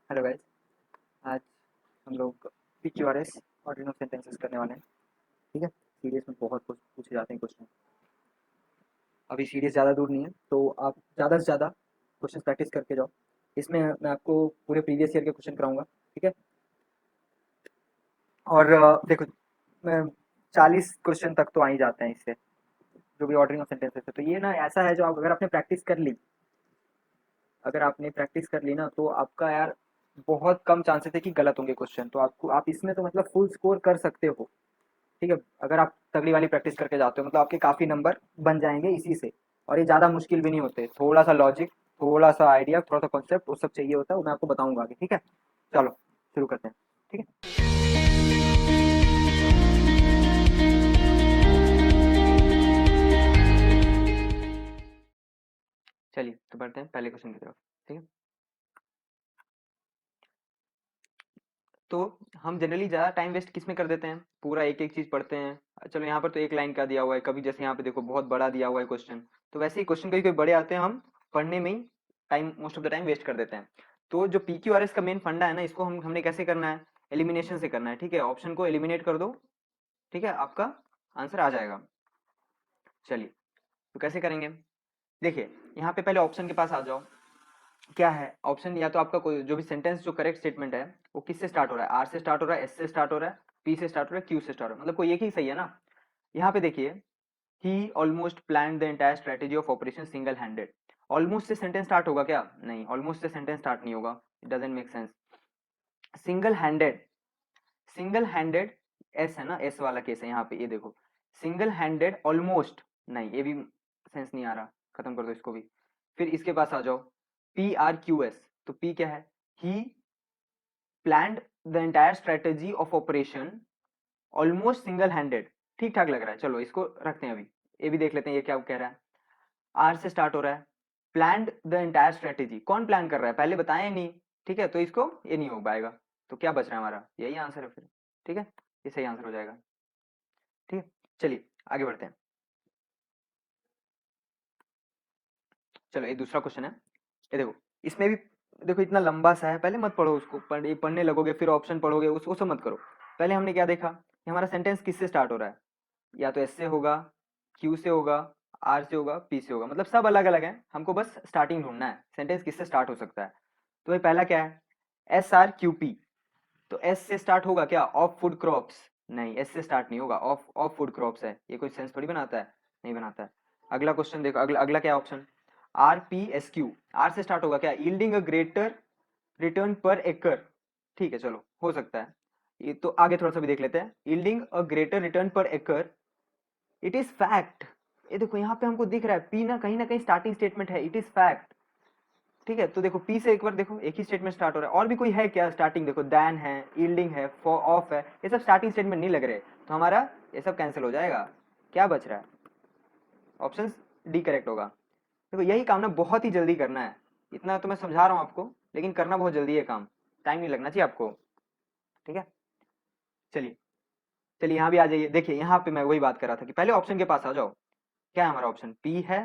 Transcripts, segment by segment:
Hello guys. आज हम लोग PQRS ऑर्डिनल सेंटेंसेस करने वाले हैं। ठीक है, सीरीज में बहुत कुछ पूछे जाते हैं क्वेश्चन। अभी सीरीज ज़्यादा दूर नहीं है, तो आप ज़्यादा से ज़्यादा क्वेश्चन प्रैक्टिस करके जाओ। इसमें मैं आपको पूरे प्रीवियस ईयर के क्वेश्चन कराऊंगा। ठीक है, और देखो, मैं 40 क्वेश्चन तक तो आ ही जाते हैं इससे, जो भी ऑर्डिनल सेंटेंसेस है। तो ये ना ऐसा है जो अगर आपने प्रैक्टिस कर ली, ना तो आपका यार बहुत कम चांसेस है कि गलत होंगे क्वेश्चन। तो आपको आप इसमें तो मतलब फुल स्कोर कर सकते हो। ठीक है, अगर आप तगड़ी वाली प्रैक्टिस करके जाते हो मतलब आपके काफ़ी नंबर बन जाएंगे इसी से। और ये ज़्यादा मुश्किल भी नहीं होते, थोड़ा सा लॉजिक, थोड़ा सा आइडिया, थोड़ा सा कॉन्सेप्ट, वो सब चाहिए होता है, वो मैं आपको बताऊंगा आगे। ठीक है, चलो शुरू करते हैं। ठीक है, चलिए तो बढ़ते हैं पहले क्वेश्चन की तरफ। ठीक है, तो हम जनरली ज़्यादा टाइम वेस्ट किस में कर देते हैं, पूरा एक एक चीज़ पढ़ते हैं। चलो यहाँ पर तो एक लाइन का दिया हुआ है, कभी जैसे यहाँ पे देखो बहुत बड़ा दिया हुआ है क्वेश्चन, तो वैसे ही क्वेश्चन कभी कभी बड़े आते हैं, हम पढ़ने में ही time most of the time waste कर देते हैं। तो जो PQRS का मेन फंडा है ना, इसको हमने कैसे करना है, एलिमिनेशन से करना है। ठीक है, ऑप्शन को एलिमिनेट कर दो, ठीक है, आपका आंसर आ जाएगा। चलिए तो कैसे करेंगे, देखिए यहाँ पे पहले ऑप्शन के पास आ जाओ। क्या है ऑप्शन, या तो आपका कोई जो भी सेंटेंस जो करेक्ट स्टेटमेंट है वो किससे स्टार्ट हो रहा है, आर से स्टार्ट हो रहा है, एस से स्टार्ट हो रहा है, पी से स्टार्ट हो रहा है, क्यू से स्टार्ट हो रहा है, मतलब कोई एक ही सही है ना। यहाँ पे देखिए, he almost plan the entire strategy of operation single handed. Almost से सेंटेंस स्टार्ट होगा क्या, नहीं, ऑलमोस्ट से सेंटेंस स्टार्ट नहीं होगा, it doesn't make sense. Single handed, single handed S है ना, एस वाला केस है यहाँ पे, ये देखो सिंगल हैंडेड ऑलमोस्ट, नहीं ये भी सेंस नहीं आ रहा, खत्म कर दो इसको भी। फिर इसके पास आ जाओ, PRQS, तो पी क्या है, he planned the entire strategy of operation almost single handed. ठीक ठाक लग रहा है, चलो इसको रखते हैं अभी, ये भी देख लेते हैं ये क्या कह रहा है। आर से स्टार्ट हो रहा है, प्लान्ड द एंटायर स्ट्रेटेजी, कौन प्लान कर रहा है, पहले बताया नहीं। ठीक है, तो इसको ये नहीं हो पाएगा, तो क्या बच रहा है हमारा, यही आंसर है फिर। ठीक है, ये सही आंसर हो जाएगा। ठीक है, चलिए आगे बढ़ते हैं। चलो ये दूसरा क्वेश्चन है, ये देखो, इसमें भी देखो इतना लंबा सा है, पहले मत पढ़ो उसको, पढ़ने लगोगे फिर ऑप्शन पढ़ोगे, उसको सब मत करो। पहले हमने क्या देखा कि हमारा सेंटेंस किससे स्टार्ट हो रहा है, या तो एस से होगा, क्यू से होगा, आर से होगा, पी से होगा, मतलब सब अलग अलग है, हमको बस स्टार्टिंग ढूंढना है, सेंटेंस किससे स्टार्ट हो सकता है। तो भाई पहला क्या है, SRQP, तो एस से स्टार्ट होगा क्या, ऑफ फूड क्रॉप्स, नहीं एस से स्टार्ट नहीं होगा, ऑफ ऑफ फूड क्रॉप्स है, ये कोई सेंस थोड़ी बनाता है, नहीं बनाता है। अगला क्वेश्चन देखो, अगला अगला क्या ऑप्शन, RPSQ, आर से स्टार्ट होगा क्या, यील्डिंग अ ग्रेटर रिटर्न पर एकड़। ठीक है, चलो हो सकता है, ये तो आगे थोड़ा सा भी देख लेते हैं, यील्डिंग अ ग्रेटर रिटर्न पर एकड़, इट इज फैक्ट। ये देखो यहाँ पे हमको दिख रहा है पी ना कहीं स्टार्टिंग स्टेटमेंट है, इट इज फैक्ट। ठीक है, तो देखो पी से एक बार देखो एक ही स्टेटमेंट स्टार्ट हो रहा है, और भी कोई है क्या स्टार्टिंग, देखो दैन है, यील्डिंग है, फॉर ऑफ है, ये सब स्टार्टिंग स्टेटमेंट नहीं लग रहे, तो हमारा ये सब कैंसिल हो जाएगा। क्या बच रहा है, ऑप्शन डी करेक्ट होगा। देखो यही काम ना बहुत ही जल्दी करना है, इतना तो मैं समझा रहा हूँ आपको, लेकिन करना बहुत जल्दी है काम, टाइम नहीं लगना चाहिए आपको। ठीक है, चलिए, चलिए यहाँ भी आ जाइए, देखिए यहाँ पे मैं वही बात कर रहा था कि पहले ऑप्शन के पास आ जाओ। क्या है हमारा ऑप्शन, पी है,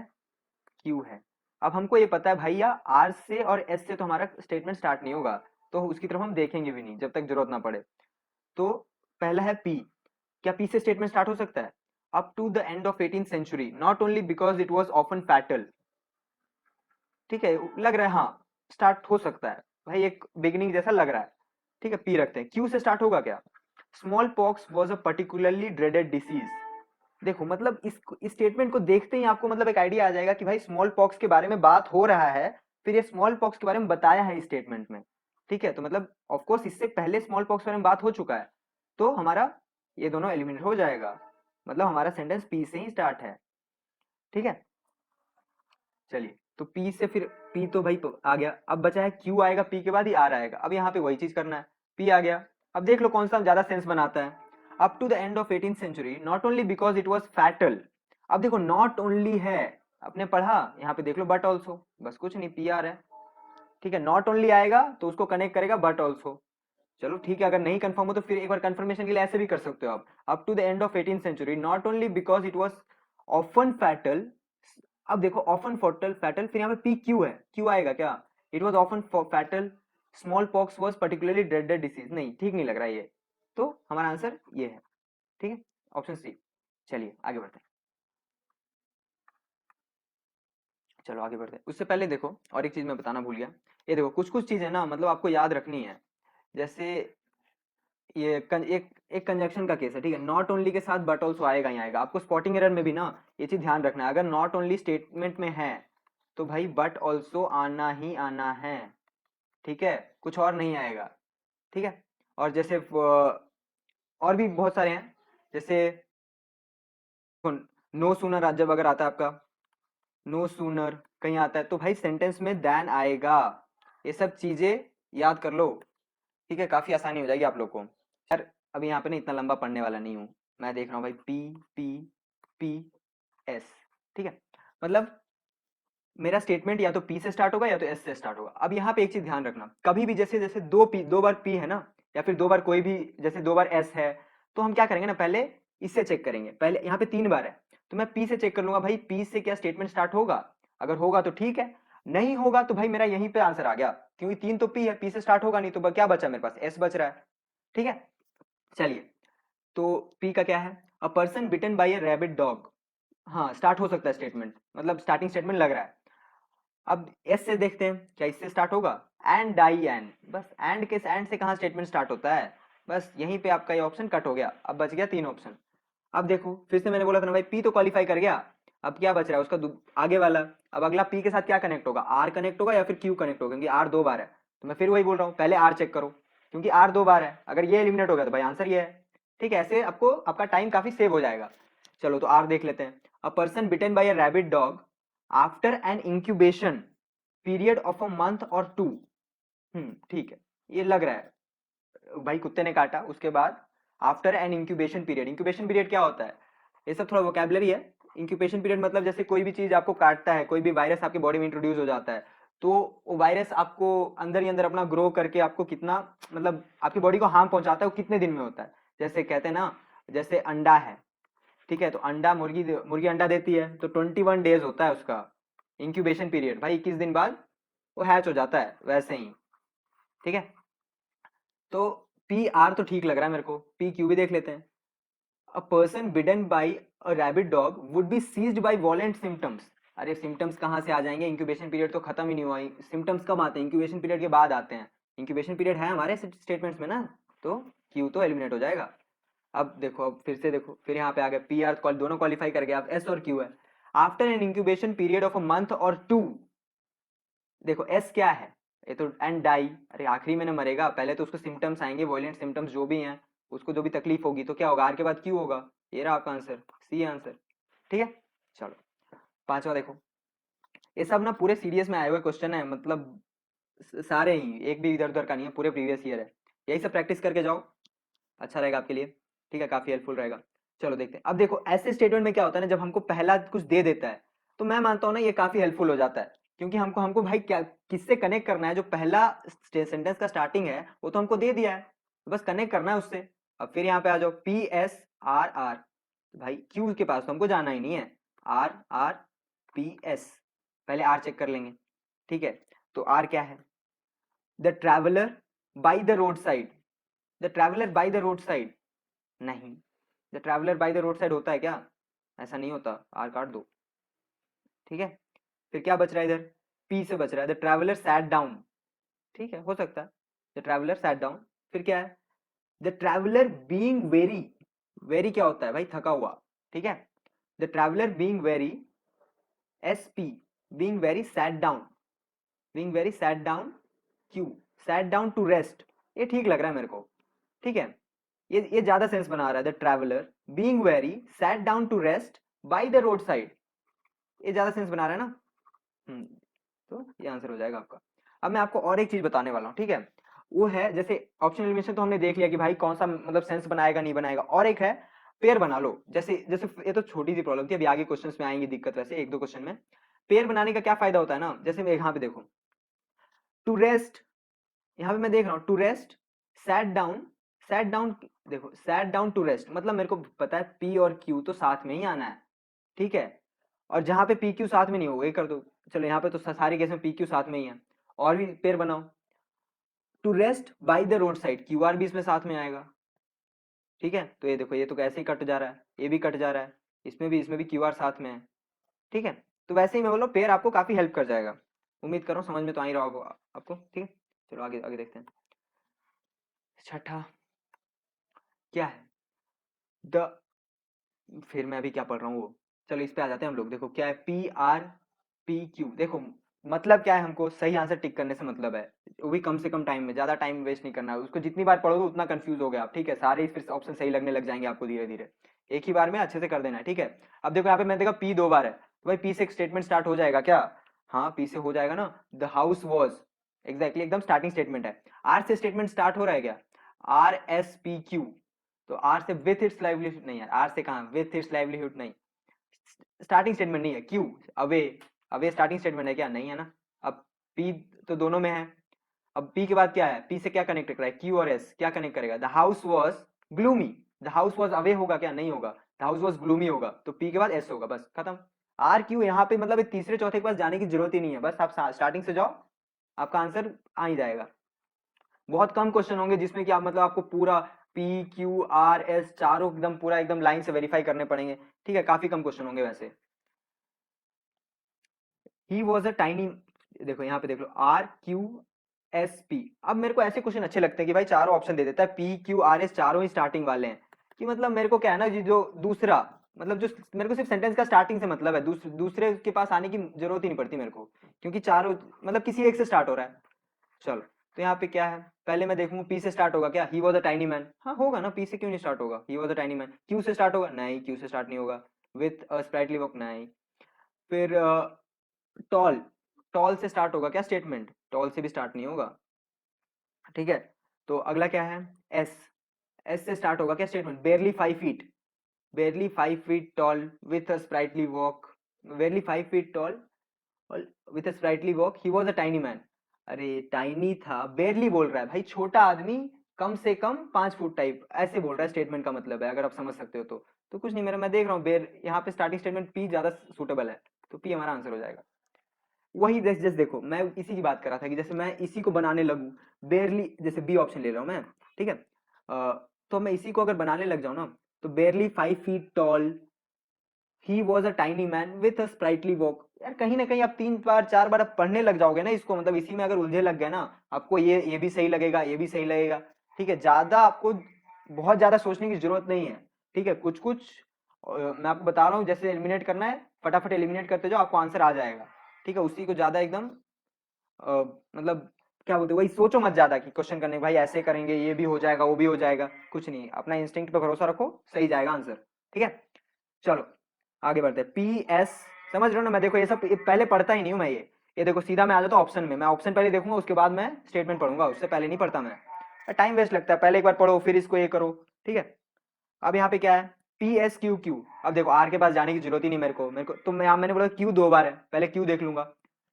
क्यू है। अब हमको ये पता है भैया आर से और एस से तो हमारा स्टेटमेंट स्टार्ट नहीं होगा, तो उसकी तरफ हम देखेंगे भी नहीं जब तक जरूरत ना पड़े। तो पहला है पी, क्या पी से स्टेटमेंट स्टार्ट हो सकता है, up to the end of 18th century not only because it was often fatal. ठीक है, लग रहा है हाँ स्टार्ट हो सकता है, भाई एक बिगिनिंग जैसा लग रहा है। ठीक है, पी रखते हैं। क्यू से स्टार्ट होगा क्या, small pox was a particularly dreaded disease. देखो मतलब इस स्टेटमेंट को देखते ही आपको मतलब एक आइडिया आ जाएगा कि भाई स्मॉल पॉक्स के बारे में बात हो रहा है, फिर ये स्मॉल पॉक्स के बारे में बताया है इस स्टेटमेंट में। ठीक है, तो मतलब ऑफ कोर्स इससे पहले स्मॉल पॉक्स के बारे में बात हो चुका है, तो हमारा ये दोनों एलिमिनेट हो जाएगा, मतलब हमारा सेंटेंस पी से ही स्टार्ट है। ठीक है, चलिए तो पी से फिर पी तो भाई आ गया, अब बचा है क्यू, आएगा पी के बाद ही आर आएगा, अब यहाँ पे वही चीज करना है, पी आ गया। अब देख लो कौन सा ज्यादा सेंस बनाता है, up to the end of 18th century not only because it was fatal. अब देखो नॉट ओनली है, आपने पढ़ा यहाँ पे देख लो बट ऑल्सो, बस कुछ नहीं, पी आर है। ठीक है, नॉट ओनली आएगा तो उसको कनेक्ट करेगा बट ऑल्सो। चलो ठीक है, अगर नहीं कंफर्म हो तो फिर एक बार कंफर्मेशन के लिए ऐसे भी कर सकते हो आप, up to the end of 18th century not only because it was often fatal. अब देखो ऑफन फैटल फैटल, फिर यहाँ पे पी क्यू है, क्यू आएगा क्या, it was often fatal small pox was particularly dreaded disease, नहीं ठीक नहीं लग रहा है ये, तो हमारा आंसर ये है, ठीक है, ऑप्शन सी। चलिए आगे बढ़ते हैं, चलो आगे बढ़ते हैं। उससे पहले देखो और एक चीज मैं बताना भूल गया, ये देखो कुछ कुछ चीजें ना मतलब आपको याद रखनी है, जैसे एक कंजक्शन का केस है, ठीक है, नॉट ओनली के साथ बट ऑल्सो आएगा ही आएगा, आपको स्पॉटिंग एरर में भी ना ये चीज ध्यान रखना है, अगर नॉट ओनली स्टेटमेंट में है तो भाई बट ऑल्सो आना ही आना है, ठीक है, कुछ और नहीं आएगा, ठीक है। और जैसे और भी बहुत सारे हैं, जैसे नो सूनर जब अगर आता है आपका नो सूनर कहीं आता है तो भाई सेंटेंस में देन आएगा, ये सब चीजें याद कर लो, ठीक है, काफी आसानी हो जाएगी आप लोग को। यार अभी यहाँ पे ना इतना लंबा पढ़ने वाला नहीं हूँ, मैं देख रहा हूँ भाई पी पी पी एस, ठीक है, मतलब मेरा स्टेटमेंट या तो पी से स्टार्ट होगा या तो एस से स्टार्ट होगा। अब यहाँ पे एक चीज ध्यान रखना, कभी भी जैसे जैसे दो बार पी है ना, या फिर दो बार कोई भी, जैसे दो बार एस है, तो हम क्या करेंगे ना, पहले इससे चेक करेंगे, पहले यहाँ पे तीन बार है तो मैं पी से चेक कर लूंगा भाई पी से क्या स्टेटमेंट स्टार्ट होगा, अगर होगा तो ठीक है, नहीं होगा तो भाई मेरा यहीं पे आंसर आ गया, क्योंकि तीन तो पी है, पी से स्टार्ट होगा नहीं तो क्या बचा मेरे पास, एस बच रहा है, ठीक है। चलिए, तो पी का क्या है, a person bitten by a rabid dog, हाँ स्टार्ट हो सकता है स्टेटमेंट, मतलब स्टार्टिंग स्टेटमेंट लग रहा है। अब एस से देखते हैं क्या इससे स्टार्ट होगा, एंड डाई एंड, बस एंड के एंड से कहाँ स्टेटमेंट स्टार्ट होता है, बस यहीं पे आपका ये ऑप्शन कट हो गया, अब बच गया तीन ऑप्शन। अब देखो फिर से मैंने बोला था ना भाई पी तो क्वालिफाई कर गया, अब क्या बच रहा है उसका आगे वाला, अब अगला पी के साथ क्या कनेक्ट होगा, आर कनेक्ट होगा या फिर क्यू कनेक्ट होगा, क्योंकि आर दो बार है, तो मैं फिर वही बोल रहा हूँ पहले आर चेक करो, क्योंकि आर दो बार है, अगर ये एलिमिनेट हो गया तो भाई आंसर ये है, ठीक है, ऐसे आपको आपका टाइम काफी सेव हो जाएगा। चलो तो आर देख लेते हैं, a person bitten by a rabid dog after an incubation period of a month or two, ठीक है, ये लग रहा है भाई कुत्ते ने काटा, उसके बाद after an incubation period, incubation period क्या होता है, ये सब थोड़ा वोकेबलरी है। इंक्यूबेशन पीरियड मतलब जैसे कोई भी चीज आपको काटता है, कोई भी वायरस आपके बॉडी में इंट्रोड्यूस हो जाता है, तो वो वायरस आपको अंदर ही अंदर अपना ग्रो करके आपको कितना, मतलब आपकी बॉडी को हार्म पहुंचाता है, वो कितने दिन में होता है, जैसे कहते हैं ना, जैसे अंडा है, ठीक है, तो अंडा मुर्गी मुर्गी अंडा देती है तो 21 डेज होता है उसका इंक्यूबेशन पीरियड, भाई 21 दिन बाद वो हैच हो जाता है, वैसे ही, ठीक है। तो पी आर तो ठीक लग रहा है मेरे को, पी क्यू भी देख लेते हैं, a person bitten by a rabid dog would be seized by violent symptoms, अरे सिम्टम्स कहाँ से आ जाएंगे, इंक्यूबेशन पीरियड तो खत्म ही नहीं हुआ, सिम्टम्स कब आते हैं, इंक्यूबेशन पीरियड के बाद आते हैं, इंक्यूबेशन पीरियड है हमारे स्टेटमेंट्स में ना, तो क्यू तो एलिमिनेट हो जाएगा। अब देखो, अब फिर से देखो, फिर यहाँ पे आ गया पी आर दोनों क्वालिफाई कर गया, अब एस और क्यू है, after an incubation period of a month or two, देखो एस क्या है, ये तो एंड डाई, अरे आखिरी में ना मरेगा, पहले तो उसको सिम्टम्स आएंगे, वॉयलेंट सिम्टम्स जो भी हैं, उसको जो भी तकलीफ होगी तो क्या होगा, आर के बाद क्यू होगा, ये रहा आपका आंसर, सी आंसर, ठीक है। चलो पांचवा देखो, ये सब ना पूरे सीरीज में आए हुए क्वेश्चन है, मतलब सारे ही, एक भी इधर उधर का नहीं है, पूरे प्रीवियस ईयर है, यही सब प्रैक्टिस करके जाओ, अच्छा रहेगा आपके लिए, ठीक है, काफी हेल्पफुल रहेगा। चलो देखते हैं, अब देखो ऐसे स्टेटमेंट में क्या होता है ना, जब हमको पहला कुछ दे देता है तो मैं मानता हूँ ना ये काफी हेल्पफुल हो जाता है, क्योंकि हमको हमको भाई क्या किससे कनेक्ट करना है, जो पहला सेंटेंस का स्टार्टिंग है वो तो हमको दे दिया है, तो बस कनेक्ट करना है उससे। अब फिर यहाँ पे आ जाओ पी एस आर आर, भाई क्यू के पास तो हमको जाना ही नहीं है, आर आर पी एस, पहले आर चेक कर लेंगे, ठीक है, तो आर क्या है, the traveller by the road side, the traveller by the road side, नहीं, the traveller by the road side होता है क्या, ऐसा नहीं होता, आर काट दो, ठीक है। फिर क्या बच रहा है इधर, पी से बच रहा है, द ट्रैवलर सैट डाउन, ठीक है, हो सकता है, द ट्रैवलर सैट डाउन, फिर क्या है, the traveller being very, very क्या होता है भाई, थका हुआ, ठीक है, the traveller being very, S P, being very sat down, being very sat down, Q, sat down to rest, ये ठीक लग रहा है मेरे को, ठीक है, ये ज्यादा सेंस बना रहा है, the traveller being very sat down to rest by the road side, ये ज्यादा सेंस बना रहा है ना, तो ये आंसर हो जाएगा आपका। अब मैं आपको और एक चीज बताने वाला हूँ, ठीक है, वो है जैसे ऑप्शन एलिमिनेशन तो हमने देख लिया कि भाई कौन सा मतलब सेंस बनाएगा नहीं बनाएगा, और एक है पेयर बना लो, जैसे जैसे ये तो छोटी सी प्रॉब्लम थी, अभी आगे क्वेश्चंस में आएंगी दिक्कत, वैसे एक दो क्वेश्चन में पेयर बनाने का क्या फायदा होता है ना, जैसे मैं यहाँ पे देखो टू रेस्ट, यहाँ पे मैं देख रहा हूँ to rest, sat down, sat down, देखो सैट डाउन टू रेस्ट, मतलब मेरे को पता है पी और क्यू तो साथ में ही आना है, ठीक है, और जहां पे पी क्यू साथ में नहीं होगा ये कर दो, चलो यहाँ पे तो सारी केस में पी क्यू साथ में ही है, और भी पेयर बनाओ, to rest by the road side, Q R भी इसमें साथ में आएगा, ठीक है। तो ये देखो ये तो ऐसे ही कट जा रहा है, ये भी कट जा रहा है, इसमें भी क्यू आर साथ में है, ठीक है। तो वैसे ही मैं बोल रहा हूँ पेयर आपको काफी हेल्प कर जाएगा। उम्मीद कर रहा हूँ समझ में तो आ ही रहा होगा आपको, ठीक है। चलो आगे आगे देखते हैं। छठा क्या है, द, फिर मैं अभी क्या पढ़ रहा हूँ वो, चलो इस पे आ जाते हैं हम लोग। देखो क्या है, पी आर पी क्यू, देखो मतलब क्या है, हमको सही आंसर टिक करने से मतलब है, वो भी कम से कम टाइम में, ज्यादा टाइम वेस्ट नहीं करना है उसको, जितनी बार पढ़ोगे उतना कंफ्यूज हो गया आप, ठीक है। सारे फिर ऑप्शन सही लगने लग जाएंगे आपको धीरे धीरे, एक ही बार में अच्छे से कर देना है, ठीक है। अब देखो यहाँ पे मैंने देखा पी 2 बार है, तो भाई पी से एक स्टेटमेंट स्टार्ट हो जाएगा क्या, हाँ पी से हो जाएगा ना, द हाउस वॉज, एग्जैक्टली एकदम स्टार्टिंग स्टेटमेंट है। आर से स्टेटमेंट स्टार्ट हो रहा है क्या, आर एस पी क्यू, तो आर से विथ इट्स लाइवलीहुड नहीं यार, आर से कहाँ विथ इट्स लाइवलीहुड नहीं, स्टार्टिंग स्टेटमेंट नहीं है। Q, away, away starting statement है क्या, नहीं है ना। अब पी तो दोनों में है, अब पी के बाद क्या है, पी से क्या कनेक्ट कर रहा है, क्यू और एस क्या कनेक्ट करेगा, the house was gloomy, the house was away होगा क्या, नहीं होगा, द हाउस वॉज ग्लूमी होगा, तो पी के बाद एस होगा, बस खत्म। आर क्यू यहाँ पे मतलब तीसरे चौथे के पास जाने की जरूरत ही नहीं है, बस आप स्टार्टिंग से जाओ, आपका आंसर आ ही जाएगा। बहुत कम क्वेश्चन होंगे जिसमें कि आप मतलब आपको पूरा पी क्यू आर एस चारों एकदम पूरा एकदम लाइन से वेरीफाई करने पड़ेंगे, ठीक है, काफी कम क्वेश्चन होंगे वैसे। ही वॉज अ टाइनी, देखो यहाँ पे देख लो आर क्यू एस पी, अब मेरे को ऐसे क्वेश्चन अच्छे लगते हैं कि भाई चारों ऑप्शन दे देता है, पी क्यू आर एस चारों ही स्टार्टिंग वाले हैं, कि मतलब मेरे को क्या है ना जी, जो दूसरा मतलब जो मेरे को सिर्फ सेंटेंस का स्टार्टिंग से मतलब है, दूसरे के पास आने की जरूरत ही नहीं पड़ती मेरे को, क्योंकि चारों मतलब किसी एक से स्टार्ट हो रहा है। चलो तो यहाँ पे क्या है, पहले मैं देखूंगा पी से स्टार्ट होगा क्या, he was a tiny man, हाँ होगा ना, पी से क्यों नहीं स्टार्ट होगा, he was a tiny man. Q से स्टार्ट होगा, नहीं क्यू से स्टार्ट नहीं होगा। विथ स्प्राइटली वॉक, नहीं। फिर टॉल, टॉल से स्टार्ट होगा क्या स्टेटमेंट, टॉल से भी स्टार्ट नहीं होगा, ठीक है। तो अगला क्या है, एस, एस से स्टार्ट होगा क्या statement, बेयरली 5 feet, बेयरली 5 feet tall with a sprightly walk, बेयरली 5 feet tall with a sprightly walk, he was a tiny man, अरे टाइनी था, बेयरली बोल रहा है भाई, छोटा आदमी, कम से कम 5 फुट टाइप, ऐसे बोल रहा है स्टेटमेंट का मतलब है, अगर आप समझ सकते हो तो कुछ नहीं, मेरा मैं देख रहा हूँ बेर, यहाँ पे स्टार्टिंग स्टेटमेंट पी ज्यादा सूटेबल है, तो पी हमारा आंसर हो जाएगा। वही जैसे जैसे देखो मैं इसी की बात कर रहा था कि जैसे मैं इसी को बनाने लगूं, बेयरली, जैसे बी ऑप्शन ले रहा हूं मैं, ठीक है। तो मैं इसी को अगर बनाने लग जाऊं ना, तो बेयरली 5 feet tall, he was a tiny man with a sprightly walk, यार कहीं ना कहीं आप 3 बार 4 बार आप पढ़ने लग जाओगे ना इसको, मतलब इसी में अगर उलझे लग गए ना, आपको ये भी सही लगेगा, ये भी सही लगेगा, ठीक है। ज्यादा आपको बहुत ज्यादा सोचने की जरूरत नहीं है, ठीक है। कुछ कुछ मैं आपको बता रहा हूँ, जैसे एलिमिनेट करना है फटाफट एलिमिनेट करते जाओ, आपको आंसर आ जाएगा, ठीक है। उसी को ज्यादा एकदम मतलब क्या बोलते हैं, वही सोचो मत ज्यादा कि क्वेश्चन करने भाई ऐसे करेंगे ये भी हो जाएगा वो भी हो जाएगा, कुछ नहीं, अपना इंस्टिंक्ट पे भरोसा रखो, सही जाएगा आंसर, ठीक है। चलो आगे बढ़ते हैं, पी एस, समझ रहे हो ना, मैं देखो ये सब पहले पढ़ता ही नहीं हूँ मैं, ये देखो सीधा मैं आ जाता हूँ ऑप्शन में, मैं ऑप्शन पहले देखूंगा उसके बाद मैं स्टेटमेंट पढ़ूंगा, उससे पहले नहीं पढ़ता मैं, टाइम वेस्ट लगता है, पहले एक बार पढ़ो फिर इसको ये करो, ठीक है। अब यहाँ पे क्या है, पी एस क्यू क्यू, अब देखो आर के पास जाने की जरूरत ही नहीं मेरे को तो मैं मैंने बोला क्यू 2 बार है, पहले क्यू देख लूंगा।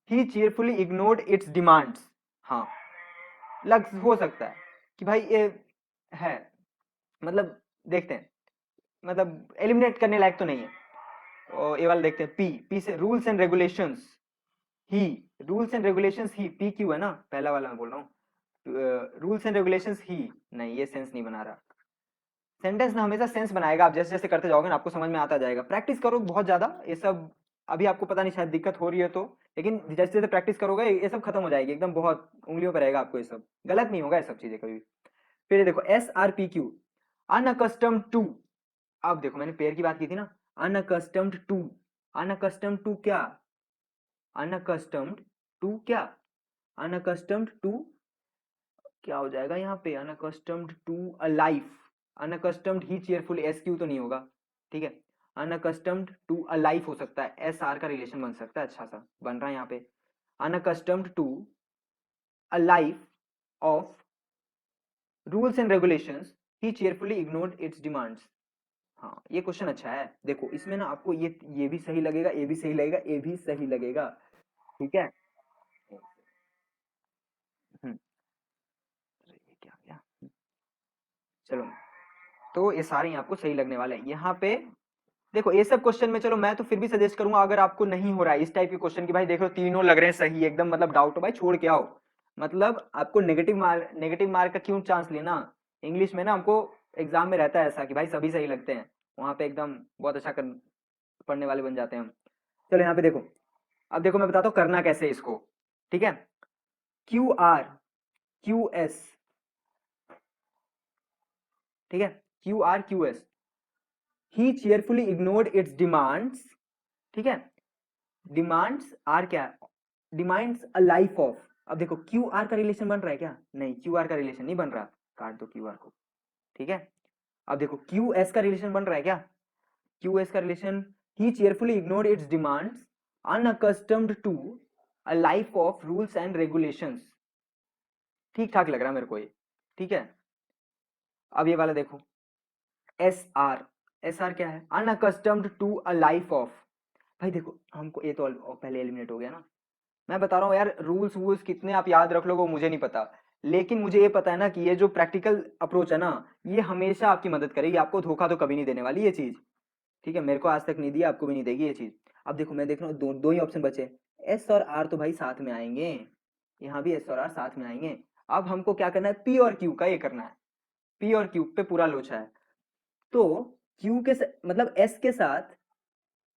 ही चीयरफुली इग्नोर्ड इट्स डिमांड्स, हाँ लग हो सकता है कि भाई ये है, मतलब देखते हैं, मतलब एलिमिनेट करने लायक तो नहीं है। और ये वाला देखते हैं, पी, पी से rules and regulations, he, rules and regulations he, P Q है ना, पहला वाला मैं बोल रहा हूँ, रूल्स एंड रेगुलेशंस ही, नहीं ये सेंस नहीं बना रहा, सेंटेंस ना हमेशा सेंस बनाएगा, आप जैसे जैसे करते जाओगे ना आपको समझ में आता जाएगा, प्रैक्टिस करो बहुत ज्यादा ये सब, अभी आपको पता नहीं शायद दिक्कत हो रही है तो, लेकिन जैसे जैसे प्रैक्टिस करोगे ये सब खत्म हो जाएगी एकदम, बहुत उंगलियों पर रहेगा आपको, ये सब गलत नहीं होगा ये सब चीजें कभी भी। फिर ये देखो S R P Q, unaccustomed to, अब देखो मैंने पेयर की बात की थी ना, अनअकस्टम्ड टू, अनअकस्टम्ड टू क्या, अनअकस्टम्ड टू क्या, अनअकस्टम्ड टू क्या हो जाएगा यहाँ पे, unaccustomed to a life, unaccustomed he cheerful, S Q तो नहीं होगा, ठीक है। अनअकस्टम्ड टू अ लाइफ हो सकता है, एस आर का रिलेशन बन सकता है, अच्छा सा बन रहा है यहाँ पे, unaccustomed to a life of rules and regulations, he cheerfully ignored its demands, हाँ ये क्वेश्चन अच्छा है, देखो इसमें ना आपको ये भी सही लगेगा, ये भी सही लगेगा, ये भी सही लगेगा, ठीक है। ये क्या गया, चलो तो ये सारे ही आपको सही लगने वाले हैं यहाँ पे। देखो ये सब क्वेश्चन में चलो मैं तो फिर भी सजेस्ट करूंगा, अगर आपको नहीं हो रहा है इस टाइप के क्वेश्चन की भाई देख लो तीनों लग रहे हैं सही एकदम, मतलब डाउट हो भाई छोड़ के आओ, मतलब आपको नेगेटिव मार्क का क्यों चांस लेना। इंग्लिश में ना हमको एग्जाम में रहता है ऐसा कि भाई सभी सही लगते हैं, वहां पे एकदम बहुत अच्छा पढ़ने वाले बन जाते हैं हम। चलो यहाँ पे देखो, अब देखो मैं बताता हूँ करना कैसे है इसको। ठीक है, QRQS, ठीक है, QRQS, ही चेयरफुली इग्नोर्ड इट्स डिमांड्स। ठीक है, डिमांड्स आर क्या, डिमांड्स अ लाइफ ऑफ। अब देखो क्यू आर का रिलेशन बन रहा है क्या, नहीं, क्यू आर का रिलेशन नहीं बन रहा, काट दो क्यू आर को। ठीक है, अब देखो क्यू एस का रिलेशन बन रहा है क्या, क्यू एस का relation, he cheerfully ignored its demands, unaccustomed to a life of rules and regulations. ठीक ठाक लग रहा है मेरे को ये। ठीक है, अब ये वाला देखो, एस आर, एस आर क्या है, unaccustomed to a life of. भाई देखो हमको ये तो पहले एलिमिनेट हो गया ना। मैं बता रहा हूँ यार, रूल्स वूल्स कितने आप याद रख लोगे वो मुझे नहीं पता, लेकिन मुझे ये पता है ना कि ये जो प्रैक्टिकल अप्रोच है ना, ये हमेशा आपकी मदद करेगी, आपको धोखा तो कभी नहीं देने वाली ये चीज। ठीक है, मेरे को आज तक नहीं दिया, आपको भी नहीं देगी ये चीज। अब देखो मैं देख रहा हूँ दो ही ऑप्शन बचे, एस और आर तो भाई साथ में आएंगे, यहाँ भी एस और आर साथ में आएंगे। अब हमको क्या करना है, पी और क्यू का ये करना है, पी और क्यू पे पूरा लोचा है। तो क्यू के मतलब एस के साथ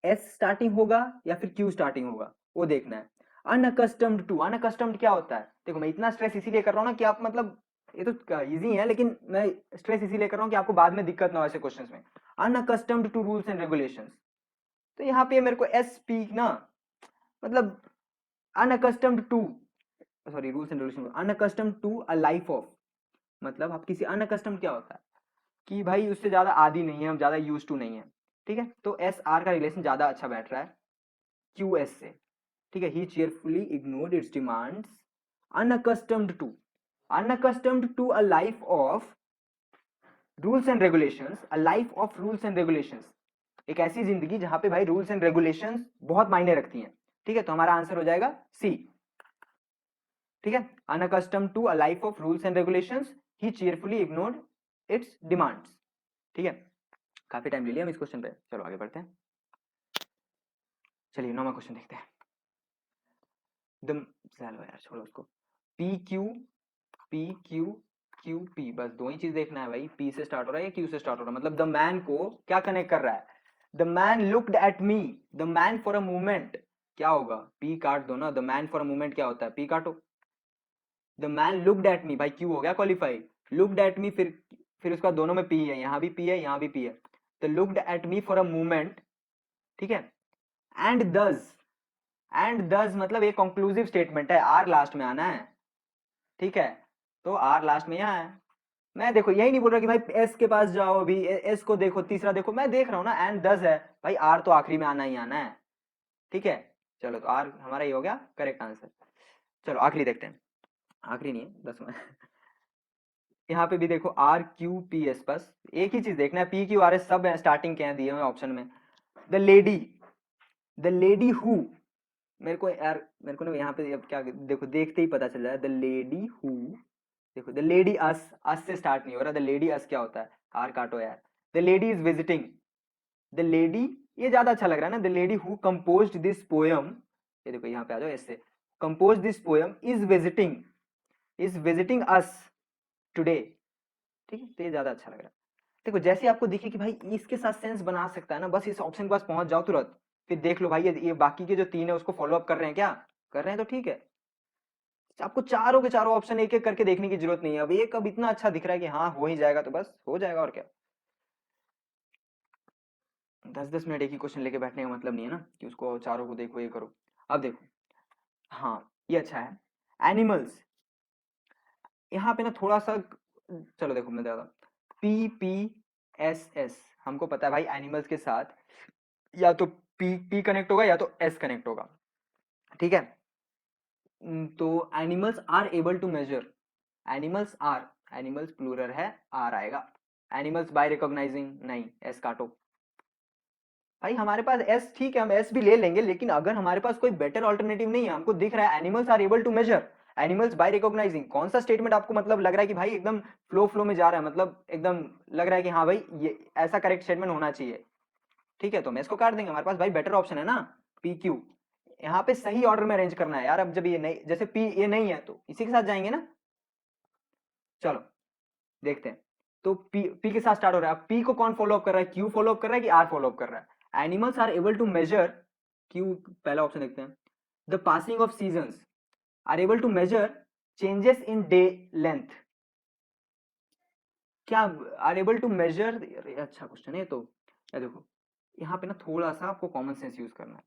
एस स्टार्टिंग होगा या फिर क्यू स्टार्टिंग होगा वो देखना है। अनअकस्टम्ड टू, अनअकस्टम्ड क्या होता है, देखो मैं इतना स्ट्रेस इसीलिए कर रहा हूँ ना कि आप मतलब ये तो इजी है, लेकिन मैं स्ट्रेस इसीलिए कर रहा हूँ कि आपको बाद में दिक्कत ना हो ऐसे क्वेश्चंस में। Unaccustomed to rules and regulations, तो यहाँ पे मेरे को एस पी ना, मतलब unaccustomed to, sorry rules and regulation, unaccustomed to a life of, मतलब आप किसी अनअकस्टम्ड क्या होता है कि भाई उससे ज्यादा आदी नहीं है, हम ज्यादा यूज टू नहीं है। ठीक है, तो एस आर का रिलेशन ज्यादा अच्छा बैठ रहा है क्यू एस से। ठीक है, he cheerfully ignored its demands, unaccustomed to, unaccustomed to a life of rules and regulations, a life of rules and regulations, एक ऐसी जिंदगी जहां पे भाई रूल्स एंड रेगुलेशंस बहुत मायने रखती हैं। ठीक है, तो हमारा आंसर हो जाएगा सी। ठीक है, unaccustomed to a life of rules and regulations, he cheerfully ignored its demands. ठीक है, काफी टाइम ले लिया हम इस क्वेश्चन पे, चलो आगे बढ़ते हैं। चलिए 9वां क्वेश्चन देखते हैं। चलो यार छोड़ो उसको, P Q, P Q, Q P, बस दो ही चीज देखना है भाई, पी से स्टार्ट हो रहा है या क्यू से स्टार्ट हो रहा है, मतलब द मैन को क्या कनेक्ट कर रहा है, the man looked at me, the man for a moment, क्या होगा, पी काट दो ना, the man for a moment क्या होता है, पी काटो, the man looked at me, भाई क्यू हो गया क्वालिफाई, लुक्ड एट मी, फिर उसका दोनों में पी है, यहाँ भी पी है यहाँ भी पी है, तो looked at me for a moment. ठीक है, एंड दस, एंड दस मतलब एक कंक्लूसिव स्टेटमेंट है, आर लास्ट में आना है। ठीक है, तो आर लास्ट में यहाँ है। मैं देखो यही नहीं बोल रहा कि भाई एस के पास जाओ, अभी एस को देखो, तीसरा देखो, मैं देख रहा हूँ ना, एंड 10 है भाई, आर तो आखिरी में आना ही आना है। ठीक है, चलो तो आर हमारा ये हो गया करेक्ट आंसर। चलो आखिरी देखते हैं, आखिरी नहीं है 10वां। यहाँ पे भी देखो आर क्यू पी एस, बस एक ही चीज देखना है, पी क्यू आर एस सब स्टार्टिंग के हैं दिए हुए ऑप्शन में। The lady, the lady who, मेरे को यार मेरे को ना यहाँ पे अब क्या देखो देखते ही पता चल रहा है, द लेडी हु, देखो द लेडी अस से स्टार्ट नहीं हो रहा, द लेडी अस क्या होता है, आर काटो यार, the lady is visiting, the lady, ये ज्यादा अच्छा लग रहा है ना, the lady who composed this poem, ये देखो यहाँ पे आ जाओ ऐसे, compose this poem is visiting us today. ठीक है, तो ये ज्यादा अच्छा लग रहा है। देखो जैसे आपको दिखे कि भाई इसके साथ सेंस बना सकता है ना, बस इस ऑप्शन के पास पहुंच जाओ तुरंत, फिर देख लो भाई ये बाकी के जो तीन है उसको फॉलो अप कर रहे हैं क्या, कर रहे हैं तो ठीक है। आपको चारों के चारों ऑप्शन एक एक करके देखने की जरूरत नहीं है, अब एक अब इतना अच्छा दिख रहा है कि हाँ हो ही जाएगा तो बस हो जाएगा और क्या। 10-10 मिनट एक ही क्वेश्चन लेके बैठने का मतलब नहीं है ना कि उसको चारों को देखो ये करो। अब देखो, हाँ ये अच्छा है, एनिमल्स, यहाँ पे ना थोड़ा सा, चलो देखो मैं ज्यादा, पी पी एस एस, हमको पता है भाई एनिमल्स के साथ या तो पी पी कनेक्ट होगा या तो एस कनेक्ट होगा। ठीक है, तो animals are able to measure, animals are, animals plural है, आर आएगा, एनिमल्स बाय रिकॉग्नाइजिंग, नहीं एस काटो। भाई हमारे पास एस, ठीक है हम एस भी ले लेंगे, लेकिन अगर हमारे पास कोई बेटर ऑल्टरनेटिव नहीं है, हमको दिख रहा है animals are able to measure, animals by recognizing, कौन सा स्टेटमेंट आपको मतलब लग रहा है कि भाई एकदम फ्लो में जा रहा है, मतलब एकदम लग रहा है कि हाँ भाई ये ऐसा करेक्ट स्टेटमेंट होना चाहिए। ठीक है, तो मैं इसको काट देंगे, हमारे पास भाई बेटर ऑप्शन है ना, पी क्यू, यहाँ पे सही ऑर्डर में अरेंज करना है यार। अब जब ये नहीं, जैसे पी ये नहीं है तो इसी के साथ जाएंगे ना। चलो देखते हैं। तो पी के साथ स्टार्ट हो रहा है। अब पी को कौन फॉलो अप कर रहा है, क्यू फॉलो अप कर रहा है कि आर फॉलो अप कर रहा है। Animals are able to measure, Q पहला ऑप्शन देखते हैं, the passing of seasons, are able to measure changes in day length. क्या आर एबल टू मेजर, अच्छा क्वेश्चन है। तो ये देखो यहाँ पे ना थोड़ा सा आपको कॉमन सेंस यूज करना है,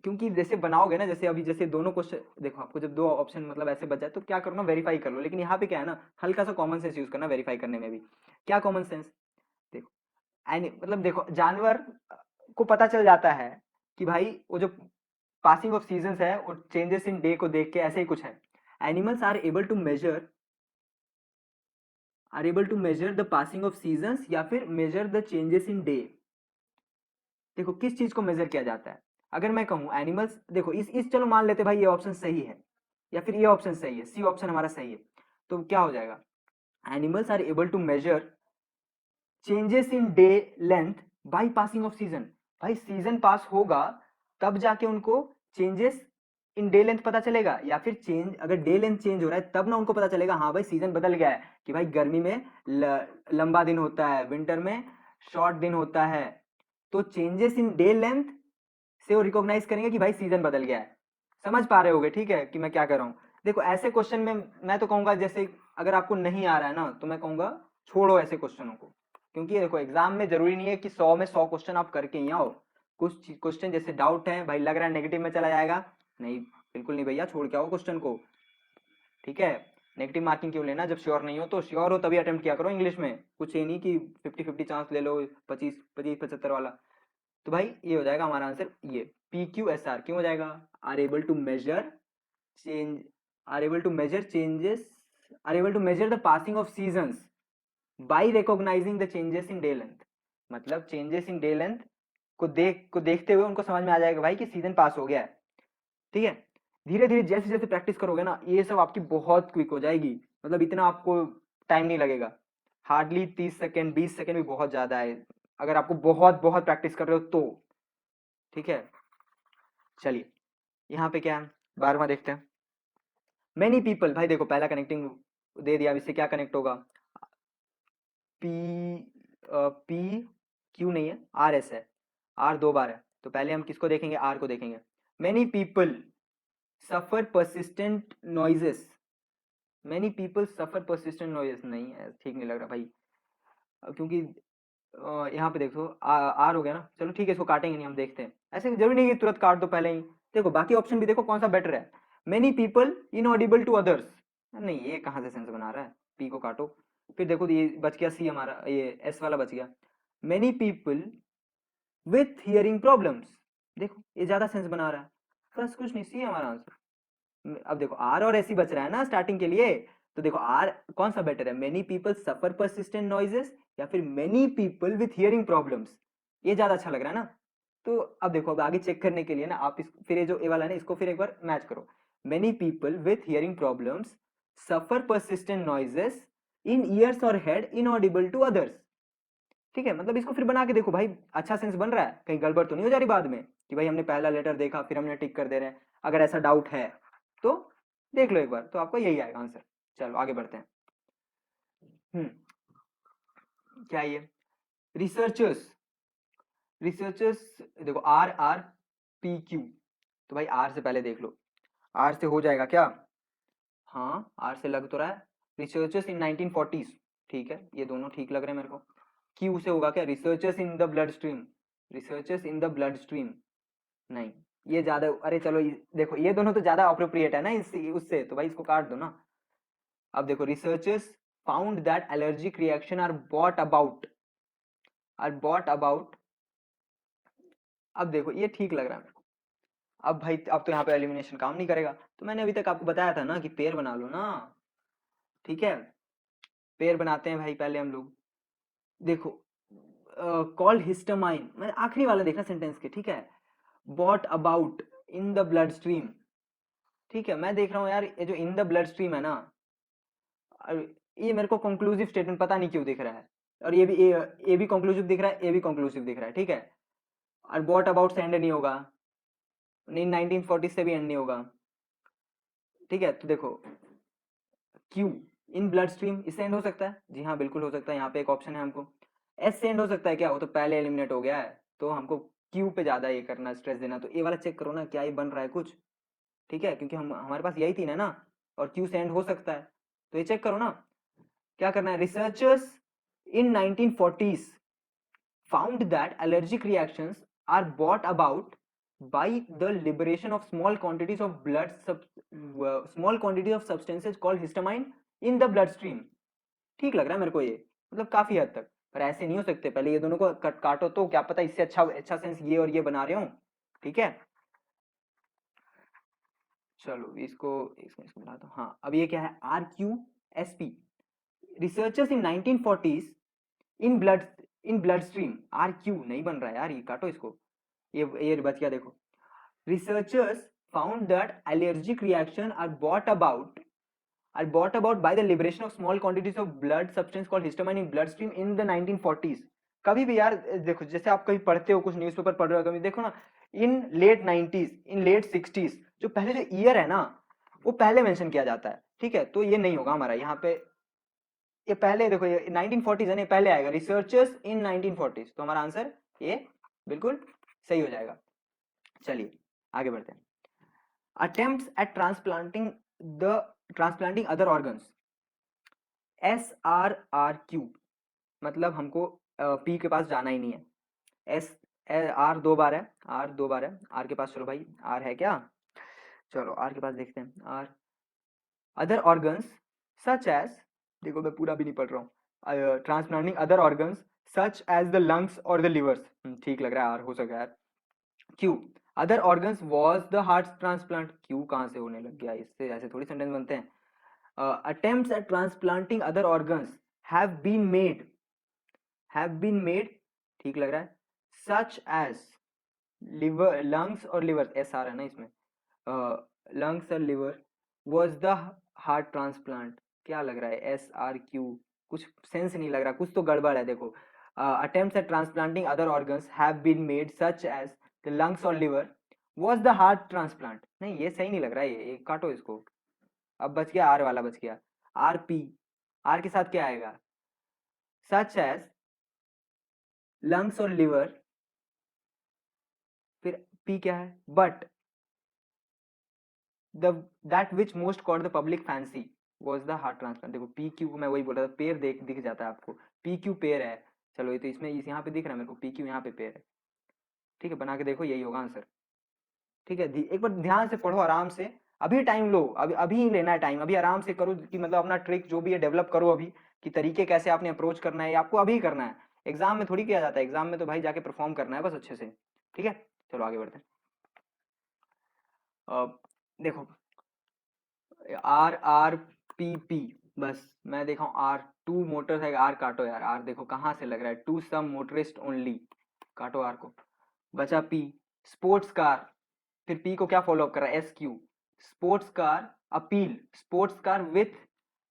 क्योंकि जैसे बनाओगे ना, जैसे अभी जैसे दोनों क्वेश्चन देखो, आपको जब दो ऑप्शन मतलब ऐसे बच जाए तो क्या करो ना, वेरीफाई कर लो। लेकिन यहाँ पे क्या है ना, हल्का सा कॉमन सेंस यूज करना वेरीफाई करने में भी। क्या कॉमन सेंस, देखो मतलब देखो जानवर को पता चल जाता है कि भाई वो जो पासिंग ऑफ सीजन्स है वो चेंजेस इन डे को देख के ऐसे ही कुछ है। Animals are able to measure the passing of seasons या फिर measure the changes in day. देखो किस चीज को मेजर किया जाता है। अगर मैं कहूं एनिमल्स, देखो इस चलो मान लेते भाई ये ऑप्शन सही है या फिर ये ऑप्शन सही है, सी ऑप्शन हमारा सही है। तो क्या हो जाएगा, animals are able to measure changes in day length by passing of season. भाई सीजन पास होगा तब जाके उनको चेंजेस इन डे लेंथ पता चलेगा, या फिर चेंज अगर डे लेंथ चेंज हो रहा है तब ना उनको पता चलेगा हाँ भाई सीजन बदल गया है, कि भाई गर्मी में लंबा दिन होता है, विंटर में शॉर्ट दिन होता है। तो चेंजेस इन डे लेंथ से वो रिकॉग्नाइज करेंगे कि भाई सीजन बदल गया है। समझ पा रहे होगे ठीक है कि मैं क्या कर रहा हूँ। देखो ऐसे क्वेश्चन में मैं तो कहूंगा, जैसे अगर आपको नहीं आ रहा है ना तो मैं कहूंगा छोड़ो ऐसे क्वेश्चनों को, क्योंकि देखो एग्जाम में जरूरी नहीं है कि 100 में 100 क्वेश्चन आप करके ही आओ। कुछ क्वेश्चन जैसे डाउट है, भाई लग रहा है नेगेटिव में चला जाएगा, नहीं बिल्कुल नहीं भैया, छोड़ के आओ क्वेश्चन को। ठीक है, नेगेटिव मार्किंग क्यों लेना, जब श्योर नहीं हो तो श्योर हो तभी अटेम्प्ट किया करो इंग्लिश में। कुछ ये नहीं कि 50-50 चांस ले लो, 25-25-75 वाला। तो भाई ये हो जाएगा हमारा आंसर, ये पी क्यू एस आर क्यों हो जाएगा, are able to measure change, are able to measure changes, are able to measure the passing of seasons by recognizing the changes in day length. मतलब चेंजेस इन डे लेंथ को देखते हुए उनको समझ में आ जाएगा भाई कि सीजन पास हो गया है। ठीक है, धीरे धीरे जैसे जैसे प्रैक्टिस करोगे ना ये सब आपकी बहुत क्विक हो जाएगी, मतलब इतना आपको टाइम नहीं लगेगा। हार्डली 30 सेकेंड 20 सेकेंड भी बहुत ज्यादा है अगर आपको बहुत बहुत प्रैक्टिस कर रहे हो तो। ठीक है, चलिए यहाँ पे क्या है, 12वां देखते हैं। मेनी पीपल, भाई देखो पहला कनेक्टिंग दे दिया, अब इससे क्या कनेक्ट होगा, पी पी क्यू नहीं है, आर एस है, आर 2 बार है, तो पहले हम किसको देखेंगे, आर को देखेंगे। Many people suffer persistent noises, many people suffer persistent noises नहीं है, ठीक नहीं लग रहा भाई, क्योंकि यहाँ पे देखो आर हो गया ना, चलो ठीक है इसको काटेंगे नहीं, हम देखते हैं, ऐसे जरूरी नहीं कि तुरंत काट दो पहले ही। देखो बाकी ऑप्शन भी देखो कौन सा बेटर है, many people inaudible to others, नहीं ये कहाँ से सेंस बना रहा है, पी को काटो। फिर देखो ये बच गया सी हमारा, ये एस वाला बच गया, many people with hearing problems, देखो ये ज्यादा सेंस बना रहा है, बस कुछ नहीं, सी हमारा आंसर। अब देखो आर और एस ही बच रहा है ना स्टार्टिंग के लिए, तो देखो आर कौन सा बेटर है, many people suffer persistent noises या फिर many people with hearing problems, ये ज्यादा अच्छा लग रहा है ना। तो अब देखो अब आगे चेक करने के लिए ना आप फिर ये जो ए वाला है ना इसको फिर एक बार मैच करो, many people with hearing problems suffer persistent noises in years और हेड इनऑडिबल टू अदर्स। ठीक है, मतलब इसको फिर बना के देखो भाई, अच्छा सेंस बन रहा है, कहीं गड़बड़ तो नहीं हो जा रही बाद में कि भाई हमने पहला लेटर देखा फिर हमने टिक कर दे रहे हैं। अगर ऐसा डाउट है तो देख लो एक बार, तो आपको यही आएगा आंसर। चलो आगे बढ़ते हैं। हम्म, क्या ये रिसर्चर्स, रिसर्चर्स देखो आर आर पी क्यू, तो भाई आर से पहले देख लो, आर से हो जाएगा क्या, हाँ आर से लग तो रहा है, रिसर्चर्स इन 1940s, ठीक है ये दोनों ठीक लग रहे हैं मेरे को। क्यू से होगा क्या, researchers in the blood stream, researchers in the blood stream, नहीं ये ज्यादा, अरे चलो देखो ये दोनों तो ज्यादा अप्रोप्रिएट है ना उससे, तो भाई इसको काट दो ना। अब देखो researchers found that allergic reaction are brought about, अब देखो ये ठीक लग रहा है मेरे को। अब भाई अब तो यहाँ पे एलिमिनेशन काम नहीं करेगा, तो मैंने अभी तक आपको बताया था ना कि पेयर बना लो ना। ठीक है, पेयर बनाते हैं भाई पहले हम लोग, देखो कॉल्ड हिस्टामाइन, मैं आखिरी वाला देखना सेंटेंस के, ठीक है, brought about in the blood stream. ठीक है, मैं देख रहा हूँ यार ये जो इन द ब्लड स्ट्रीम है ना, ये मेरे को कंक्लूसिव स्टेटमेंट पता नहीं क्यों दिख रहा है, और ये भी कंक्लूसिव दिख रहा है, ये भी कंक्लूसिव दिख रहा है, ठीक है, और बॉट अबाउट से एंड नहीं होगा, नहीं 1940 से भी एंड नहीं होगा। ठीक है, तो देखो क्यू इन ब्लड स्ट्रीम, इससे एंड हो सकता है, जी हाँ बिल्कुल हो सकता है, यहाँ पे एक ऑप्शन है हमको। एस से एंड हो सकता है क्या, वो तो पहले एलिमिनेट हो गया है, तो हमको क्यू पे ज्यादा ये करना, स्ट्रेस देना। तो ए वाला चेक करो ना, क्या ये बन रहा है कुछ, ठीक है, क्योंकि हम हमारे पास यही तीन है ना, और क्यू से एंड हो सकता है, तो ये चेक करो ना। क्या करना है, researchers in 1940s found that allergic reactions are brought about by the liberation of small quantities of small quantities of substances called histamine in the bloodstream। ठीक लग रहा है मेरे को ये, मतलब काफी हद तक, पर ऐसे नहीं हो सकते, पहले ये दोनों को काटो, तो क्या पता इससे अच्छा अच्छा सेंस ये और ये बना रहे हो। ठीक है, चलो इसको इसको इसको बना दो। हाँ, अब ये क्या है, R Q S P, researchers in 1940s in blood stream, R Q नहीं बन रहा है यार, ये काटो इसको, ये बच गया देखो। Researchers found that allergic reactions are brought about by the liberation of small quantities of blood substance called histamine in bloodstream in the 1940s। कभी भी यार देखो, जैसे आप कभी पढ़ते हो, कुछ न्यूज़पेपर पढ़ रहे हो, कभी देखो ना, इन लेट 90s, इन लेट 60s, जो पहले जो ईयर है ना, वो पहले मेंशन किया जाता है। ठीक है, तो ये नहीं होगा हमारा यहाँ पे, ये पहले देखो, ये 1940s है ना, पहले आएगा, रिसर्चर्स इन 1940s, तो हमारा आंसर ये बिल्कुल सही हो जाएगा। चलिए आगे बढ़ते हैं। attempts at transplanting other organs, SRRQ, मतलब हमको P के पास जाना ही नहीं है, एस आर दो बार है, आर दो बार है, आर के पास, चलो भाई आर है क्या, चलो आर के पास देखते हैं, R other organs such as, देखो मैं पूरा भी नहीं पढ़ रहा हूँ, transplanting other organs such as the lungs और द लिवर्स, ठीक लग रहा है, आर हो सका यार। Q other organs was the heart transplant, Q कहाँ से होने लग गया, इससे ऐसे थोड़ी सेंटेंस बनते हैं। attempts at transplanting other organs have been made, ठीक लग रहा है, such as liver, lungs और liver, एस आ रहा है ना इसमें, lungs और liver was the heart transplant, क्या लग रहा है, एस आर क्यू, कुछ सेंस नहीं लग रहा, कुछ तो गड़बड़ है देखो। attempts at transplanting other organs have been made such as the lungs और liver was the heart transplant, नहीं ये सही नहीं लग रहा है, ये काटो इसको। अब बच गया आर वाला, बच गया आर पी, आर के साथ क्या आएगा, सच एज लंग्स और लिवर, फिर पी क्या है, but the that which most caught the public fancy was the heart transplant. देखो पी क्यू को मैं वही बोल रहा था, पेयर दिख जाता है आपको, पी क्यू पेयर है, चलो ये तो इसमें यहाँ पे दिख रहा है मेरे को, पी क्यू यहाँ पे पेयर है। ठीक है, बना के देखो, यही होगा आंसर। ठीक है, एक बार ध्यान से पढ़ो आराम से, अभी टाइम लो, अभी अभी लेना है टाइम, अभी आराम से करो, कि मतलब अपना ट्रिक जो भी है डेवलप करो अभी, कि तरीके कैसे आपने अप्रोच करना है, आपको अभी करना है, एग्जाम में थोड़ी किया जाता है, एग्जाम में तो भाई जाके परफॉर्म करना है बस अच्छे से। ठीक है, चलो आगे बढ़ते हैं। देखो आर आर पी पी, बस मैं देखा हूँ आर टू मोटरसाइकिल, आर काटो यार, आर देखो कहाँ से लग रहा है, टू सम मोटरिस्ट ओनली, काटो आर को। बचा पी, स्पोर्ट्स कार, फिर पी को क्या फॉलो अप कर रहा है, S Q, sports car appeal, sports car with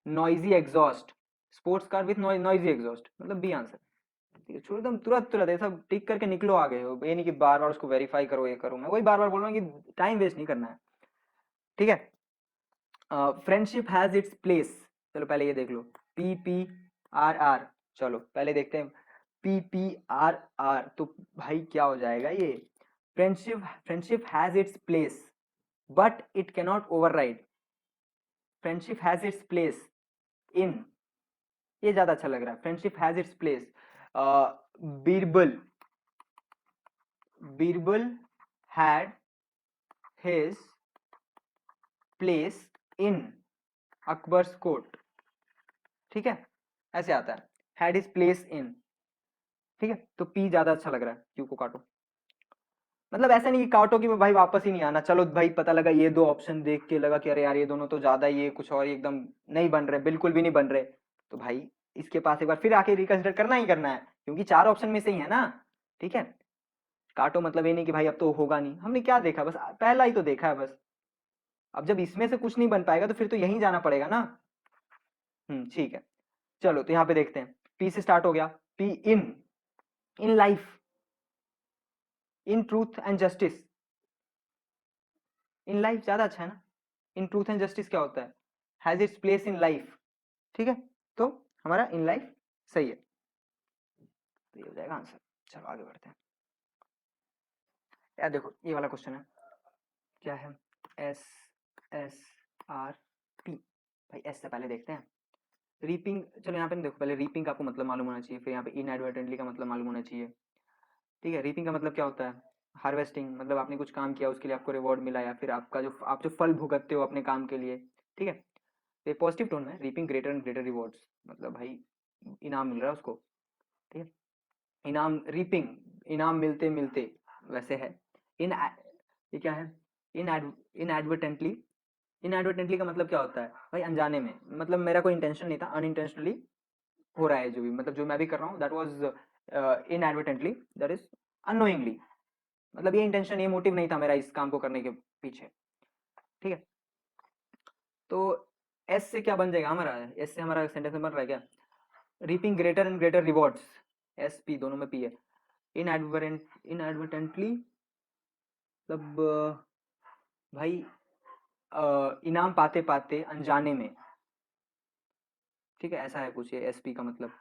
noisy exhaust, sports car with noisy exhaust, मतलब बी आंसर। ठीक है, छोड़ एकदम तुरंत तुरंत ऐसा टिक करके निकलो आगे हो, ये नहीं कि बार बार उसको वेरीफाई करो, ये करो, मैं वही बार बार बोल रहा हूँ कि टाइम वेस्ट नहीं करना है। ठीक है, फ्रेंडशिप हैज इट्स प्लेस, चलो पहले ये देख लो, पी पी आर आर, चलो पहले देखते हैं पी पी आर आर, तो भाई क्या हो जाएगा ये, friendship has its place but it cannot override, friendship has its place in, ये ज्यादा अच्छा लग रहा है, friendship has its place, Birbal, Birbal had his place in Akbar's court. ठीक है, ऐसे आता है, हैड हिज प्लेस इन। ठीक है, तो पी ज्यादा अच्छा लग रहा है, क्यू को काटो, मतलब ऐसा नहीं कि काटो कि भाई वापस ही नहीं आना, चलो भाई पता लगा ये दो ऑप्शन देख के लगा कि अरे यार ये दोनों तो ज्यादा, ये कुछ और एकदम नहीं बन रहे, बिल्कुल भी नहीं बन रहे, तो भाई इसके पास एक बार फिर आके रिकंसिडर करना ही करना है, क्योंकि चार ऑप्शन में से ही है ना। ठीक है, काटो मतलब ये नहीं कि भाई अब तो होगा नहीं, हमने क्या देखा, बस पहला ही तो देखा है बस, अब जब इसमें से कुछ नहीं बन पाएगा तो फिर तो यहीं जाना पड़ेगा ना। ठीक है, चलो तो यहाँ पे देखते हैं, पी से स्टार्ट हो गया, P in, in life, in truth and justice, in life ज्यादा अच्छा है ना। इन ट्रूथ एंड जस्टिस क्या होता है, has its place in life, ठीक है, तो हमारा इन लाइफ सही है, तो ये हो जाएगा आंसर। चलो आगे बढ़ते हैं। यार देखो ये वाला क्वेश्चन है, क्या है, एस एस आर पी। भाई एस से पहले देखते हैं रीपिंग। चलो यहाँ पे देखो, पहले रीपिंग का आपको मतलब मालूम होना चाहिए, फिर यहाँ पे इनएडवर्टेंटली का मतलब मालूम होना चाहिए। ठीक है, रीपिंग का मतलब क्या होता है, हार्वेस्टिंग, मतलब आपने कुछ काम किया उसके लिए आपको रिवॉर्ड मिला, या फिर आपका जो आप जो फल भुगतते हो अपने काम के लिए। ठीक है, ये पॉजिटिव टोन में, reaping greater and greater rewards, मतलब भाई इनाम मिल रहा है उसको। ठीक है, इनाम, रीपिंग, इनाम मिलते मिलते, वैसे है। इन ये क्या है, इन इनएडवर्टेंटली। इनएडवर्टेंटली का मतलब क्या होता है भाई, अनजाने में, मतलब मेरा कोई इंटेंशन नहीं था, अनइंटेंशनली हो रहा है जो भी, मतलब जो मैं भी कर रहा हूँ that was inadvertently, that is unknowingly, मतलब ये इंटेंशन, ये मोटिव नहीं था मेरा इस काम को करने के पीछे। ठीक है, तो एस से क्या बन जाएगा हमारा, एस से हमारा सेंटेंस में बन रहा है क्या, reaping greater and greater rewards, S P दोनों में पी है। इनएडवर्टेंटली मतलब भाई इनाम पाते पाते अनजाने में। ठीक है, ऐसा है कुछ ये एस पी का मतलब,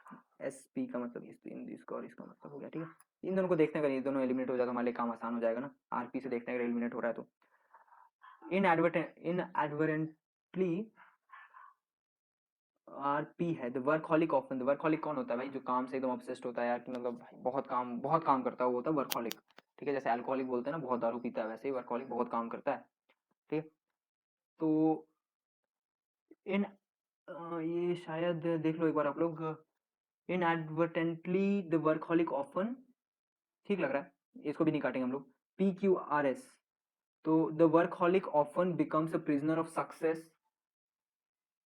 एस पी का मतलब इसका और इसका मतलब हो गया। ठीक है, इन दोनों को देखने का, ये दोनों एलिमिनेट हो जाएगा, हमारे लिए काम आसान हो जाएगा ना, आरपी से देखने का एलिमिनेट हो रहा है तो। इनएडवर्टेंटली आरपी है, the workaholic often, the workaholic कौन होता है भाई, जो काम से एकदम ऑब्सेस्ड होता है यार, कि मतलब भाई बहुत काम करता है, वो होता है वर्कहॉलिक। ठीक है, जैसे अल्कोहलिक बोलते हैं ना, बहुत दारू पीता है, वैसे ही वर्कहॉलिक बहुत काम करता है। ठीक है, तो इन ये शायद देख लो एक बार आप लोग, इनएडवर्टेंटली द वर्कहॉलिक ऑफन, ठीक लग रहा है, इसको भी नहीं काटेंगे हम लोग। पी क्यू आर एस, तो the workaholic often becomes a prisoner of success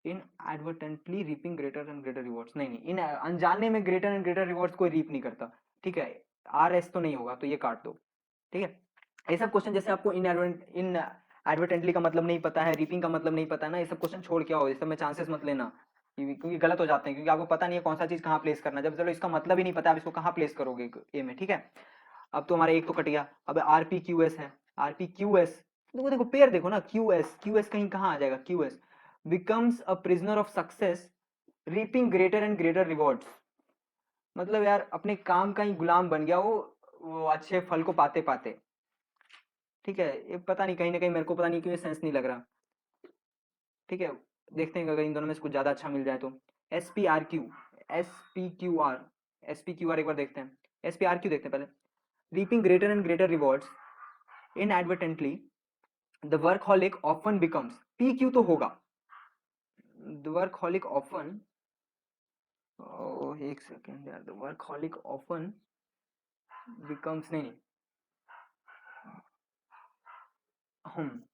inadvertently reaping greater and greater rewards, नहीं इन अनजाने में ग्रेटर एंड ग्रेटर रिवॉर्ड्स कोई रीप नहीं करता। ठीक है, आर एस तो नहीं होगा, तो ये काट दो। ठीक है, ये सब क्वेश्चन जैसे आपको इन एडवर्टेंटली का मतलब नहीं पता है, रीपिंग का मतलब नहीं पता है ना, ये सब क्वेश्चन छोड़ के आओ, इस सब में चांसेस मत लेना, क्योंकि गलत हो जाते हैं, क्योंकि आपको पता नहीं है कौन सा चीज कहाँ प्लेस करना है, जब चलो इसका मतलब ही नहीं पता, आप इसको कहाँ प्लेस करोगे ए में। ठीक है, अब तो हमारा एक तो कट गया, अब आरपी क्यू एस है, आरपी क्यू एस, देखो देखो पेयर देखो ना, क्यू एस कहीं कहाँ आ जाएगा, Q S becomes a prisoner of success reaping greater and greater rewards, मतलब यार अपने काम का ही गुलाम बन गया वो अच्छे फल को पाते पाते। ठीक है, ये पता नहीं, कहीं ना कहीं मेरे को पता नहीं क्यों ये सेंस नहीं लग रहा। ठीक है, देखते हैं अगर इन दोनों में से कुछ ज्यादा अच्छा मिल जाए तो। S P R Q, S P Q R, S P Q are एक बार देखते हैं, एस पी आर क्यू देखते हैं पहले। Reaping greater and greater rewards inadvertently the workaholic often becomes, P Q तो होगा, द वर्कहॉलिक ऑफन, एक second यार, द वर्कहॉलिक ऑफन बिकम्स, नहीं हम,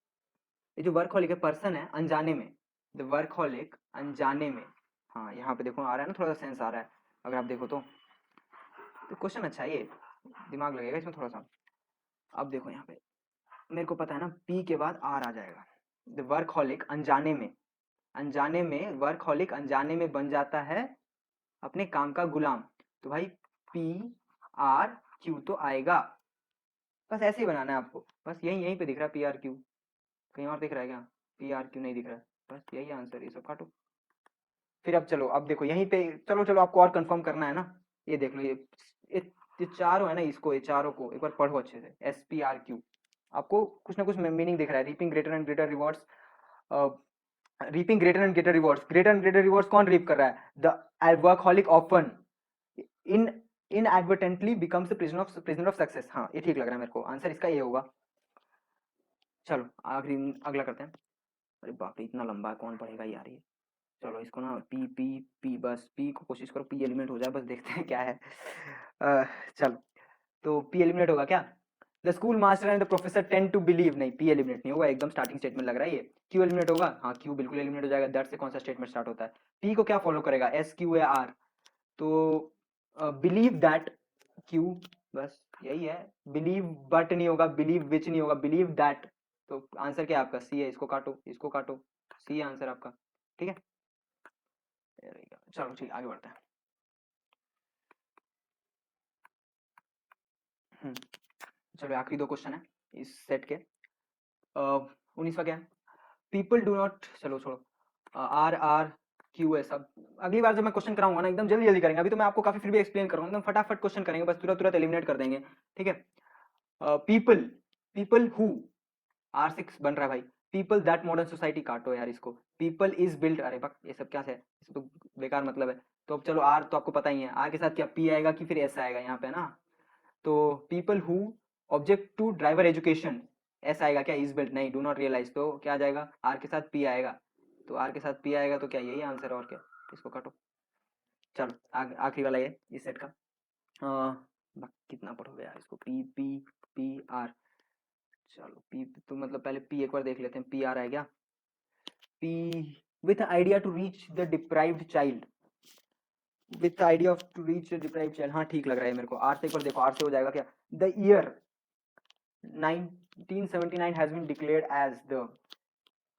ये जो वर्कहॉलिक है पर्सन है अनजाने में, द वर्कहॉलिक अनजाने में, हाँ यहाँ पे देखो आ रहा है ना, थोड़ा सा सेंस आ रहा है अगर आप देखो तो क्वेश्चन अच्छा है ये, दिमाग लगेगा इसमें थोड़ा सा। अब देखो यहाँ पे मेरे को पता है ना, पी के बाद आर आ जाएगा, द वर्कहॉलिक अनजाने में, अनजाने में वर्कहॉलिक अनजाने में बन जाता है अपने काम का गुलाम, तो भाई पी आर क्यू तो आएगा, बस ऐसे ही बनाना है आपको, बस यही यहीं पे दिख रहा है पी आर क्यू, कहीं और दिख रहा है क्या, पी आर क्यू नहीं दिख रहा है, बस यही आंसर, ये सब काटो। फिर अब चलो, अब देखो यहीं पे, चलो चलो आपको और कंफर्म करना है ना, ये देख लो ये, ये चारों है ना, इसको ये चारों को एक बार पढ़ो अच्छे से, एस पी आर क्यू, आपको कुछ ना कुछ मीनिंग दिख रहा है, reaping greater and greater rewards, reaping greater and greater rewards, greater and greater rewards कौन रीप कर रहा है, the workaholic often in inadvertently becomes prisoner of success, हाँ ये ठीक लग रहा है मेरे को, आंसर इसका ये होगा। चलो आखिरी अगला करते हैं, अरे बाप रे इतना लंबा है कौन पढ़ेगा यार ये, चलो इसको ना पी पी पी, बस पी को कोशिश करो पी एलिमिनेट हो जाए, बस देखते हैं क्या है। चलो, तो पी एलिमिनेट होगा क्या, the school master and the professor tend to believe, नहीं पी एलिमिनेट नहीं होगा, एकदम स्टार्टिंग स्टेटमेंट लग रहा है ये। क्यू एलिमिनेट होगा, हाँ क्यू बिल्कुल एलिमिनेट हो जाएगा, दैट से कौन सा स्टेटमेंट स्टार्ट होता है, पी को क्या फॉलो करेगा, एस क्यू या आर, तो बिलीव दैट क्यू, बस यही है, बिलीव बट नहीं होगा, बिलीव विच नहीं होगा, बिलीव दैट, तो आंसर क्या है आपका, सी है, इसको काटो, सी है आंसर आपका। ठीक है, चलो ठीक आगे बढ़ते हैं। चलो आखिरी दो क्वेश्चन है इस सेट के, 19वां क्या है? पीपल डू नॉट, चलो छोड़ो, आर आर क्यू एस। अब अगली बार जब मैं क्वेश्चन कराऊंगा ना एकदम जल्दी जल्दी करेंगे, अभी तो मैं आपको काफी फिर भी एक्सप्लेन करूंगा, एकदम फटाफट क्वेश्चन करेंगे, बस तुरंत तुरंत एलिमिनेट कर देंगे, ठीक है। पीपल, पीपल हु, R6 बन रहा है भाई। पीपल दैट मॉडर्न सोसाइटी, काटो यार इसको। पीपल इज बिल्ट, अरे बक ये सब क्या है, ये तो बेकार मतलब है। तो अब चलो आर तो आपको पता ही है, आर के साथ क्या पी आएगा कि फिर एस आएगा यहाँ पे ना। तो people who object to driver education, S आएगा क्या, इज बिल्ट नहीं, डू नॉट रियलाइज, तो क्या आ जाएगा, आर के साथ पी आएगा। तो आर के साथ पी आएगा तो क्या यही आंसर, और क्या, इसको काटो। चलो आखिरी वाला ये इस सेट का, कितना पढ़ोगे यार इसको, पी पी पी आर। चलो पी तो मतलब पहले पी एक बार देख लेते हैं, पी आ रहा है क्या। P with idea to reach the deprived child, with idea of to reach the deprived child, हाँ ठीक लग रहा है मेरे को। आर से एक बार देखो, आर से हो जाएगा क्या, the year 1979 has been declared as the,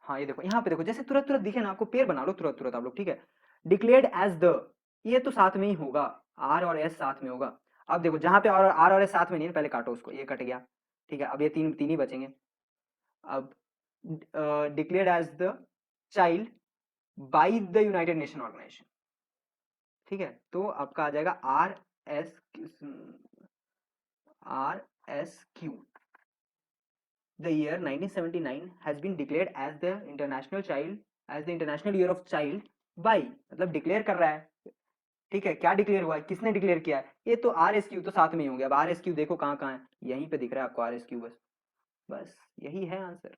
हाँ ये देखो यहाँ पे देखो, जैसे तुरंत तुरंत दिखे ना आपको, पेयर बना लो तुरंत तुरंत आप लोग, ठीक है। डिक्लेयर्ड एज द, ये तो साथ में ही होगा, आर और एस साथ में होगा। अब देखो जहां पे आर और एस साथ में नहीं है, पहले काटो उसको, ये कट गया, ठीक है। अब ये तीन तीन ही बचेंगे। अब declared as the child by the United Nation Organisation, ठीक है। तो आपका आ जाएगा R S Q, the year 1979 has been declared as the international child, as the international year of child by, मतलब डिक्लेयर कर रहा है, ठीक है। क्या डिक्लेयर हुआ है, किसने डिक्लेयर किया है, ये तो आर एस क्यू तो साथ में ही होंगे। अब आर एस क्यू देखो कहाँ कहाँ है, यहीं पे दिख रहा है आपको आर एस क्यू, बस बस यही है आंसर,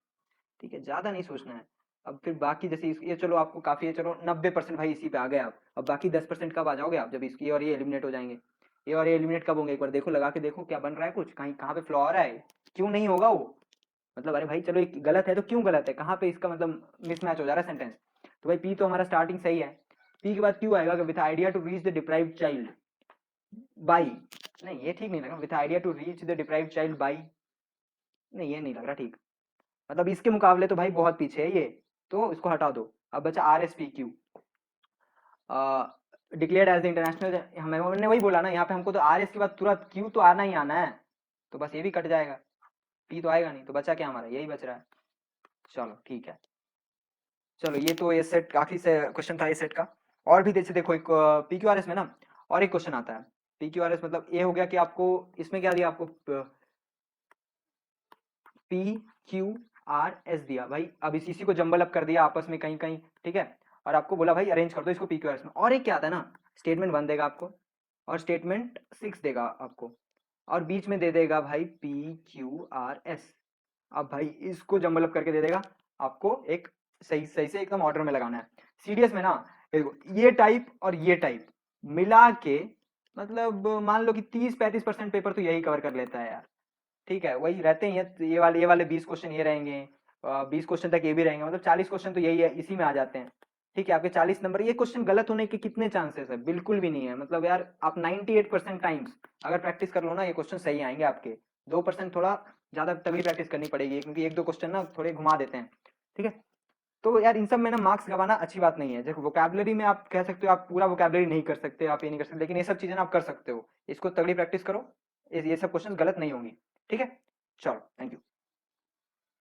ठीक है, ज्यादा नहीं सोचना है। अब फिर बाकी जैसे ये चलो आपको काफी है, चलो 90% भाई इसी पे आ गए आप। अब बाकी 10% कब आ जाओगे आप, जब इसकी और ये एलिमिनेट हो जाएंगे। ये और ये एलिमिनेट कब होंगे, एक बार देखो लगा के देखो क्या बन रहा है, कुछ कहीं कहाँ पे फ्लॉ आ रहा है, क्यों नहीं होगा वो, मतलब अरे भाई चलो एक गलत है तो क्यों गलत है, कहाँ पे इसका मतलब मिसमैच हो जा रहा है सेंटेंस। तो भाई पी तो हमारा स्टार्टिंग सही है, पी के बाद क्यों आएगा, with idea to reach the deprived child by, नहीं ये ठीक नहीं लगा, with idea to reach the deprived child by, नहीं ये नहीं लग रहा ठीक, मतलब इसके मुकाबले तो भाई बहुत पीछे है ये, तो इसको हटा दो। अब बचा R S P Q, declared as the international, हमने वही बोला ना यहाँ पे, हमको तो आर एस के बाद तुरंत क्यू तो आना ही आना है, तो बस ये भी कट जाएगा, पी तो आएगा नहीं, तो बचा क्या हमारा, यही बच रहा है। चलो ठीक है, चलो ये तो ये सेट आखिरी से क्वेश्चन था ये सेट का। और भी जैसे देखो एक पी क्यू आर एस में ना और एक क्वेश्चन आता है, पी क्यू आर एस मतलब ये हो गया कि आपको इसमें क्या दिया, आपको पी क्यू आर एस दिया भाई, अब इसी को जंबल अप कर दिया आपस में कहीं कहीं, ठीक है। और आपको बोला भाई अरेंज कर दो इसको पी क्यू आर एस में, और एक क्या आता है ना, स्टेटमेंट 1 देगा आपको और स्टेटमेंट 6 देगा आपको, और बीच में दे देगा भाई पी क्यू आर एस। अब भाई इसको जंबल अप करके दे देगा आपको, एक सही सही से एकदम ऑर्डर में लगाना है। सीडीएस में ना देखो ये टाइप और ये टाइप मिला के, मतलब मान लो कि 30-35% पेपर तो यही कवर कर लेता है यार, ठीक है। वही रहते ही है, ये वाले 20 क्वेश्चन ये रहेंगे, 20 क्वेश्चन तक ये भी रहेंगे, मतलब 40 क्वेश्चन तो यही है, इसी में आ जाते हैं, ठीक है। आपके 40 नंबर, ये क्वेश्चन गलत होने के कितने चांसेस है, बिल्कुल भी नहीं है, मतलब यार आप 98% टाइम्स अगर प्रैक्टिस कर लो ना, ये क्वेश्चन सही आएंगे आपके। 2% थोड़ा ज्यादा तभी प्रैक्टिस करनी पड़ेगी, क्योंकि एक दो क्वेश्चन ना थोड़े घुमा देते हैं, ठीक है। तो यार इन सब में ना मार्क्स गवाना अच्छी बात नहीं है। देखो वोकैबुलरी में आप कह सकते हो, आप पूरा वोकैबुलरी नहीं कर सकते, आप ये नहीं कर सकते, लेकिन ये सब चीजें आप कर सकते हो, इसको तगड़ी प्रैक्टिस करो, ये सब क्वेश्चन गलत नहीं होंगी, ठीक है। चलो थैंक यू।